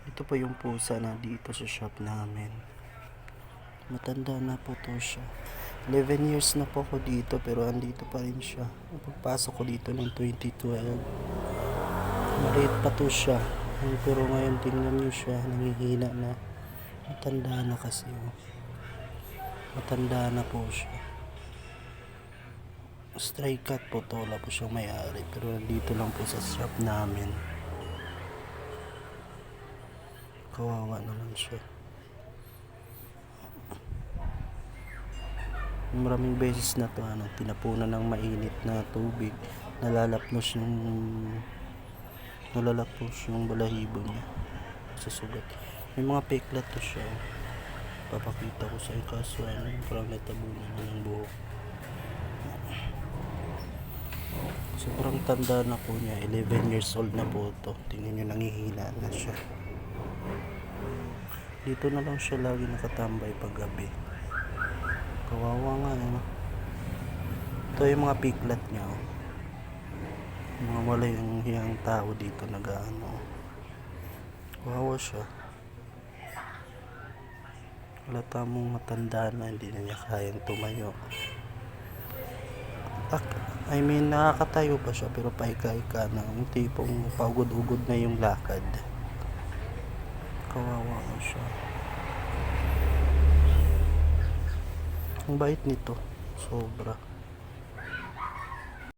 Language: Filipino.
Ito po yung pusa na dito sa shop namin. Matanda na po to siya. 11 years na po ako dito pero andito pa rin siya. Pagpasok ko dito ng 2012. Maliit pa to siya. Pero ngayon tingnan nyo siya, nangihina na. Matanda na kasi. Oh. Matanda na po siya. Stray cat po to, wala po siyang may-ari. Pero dito lang po sa shop namin. Kawawa naman siya. Maraming beses na to tinapunan ng mainit na tubig, nalalapnos yung balahibo niya sa sugat. May mga peklat to siya. Papakita ko sa kaso parang natabunan na ng buhok. Sobrang tanda na po niya, 11 years old na po to. Tingnan nyo, nangihina na siya. Dito na lang siya lagi nakatambay pag gabi. Kawawa nga Ito yung mga piglet niya. Mga wala yung hiyang tao dito kawawa siya. Halata mong matanda na, hindi na niya kayang tumayo. Nakakatayo pa siya pero paika-ika na. Yung tipong paugod-ugod na yung lakad. Kawawa nga siya. Ang bait nito, sobra.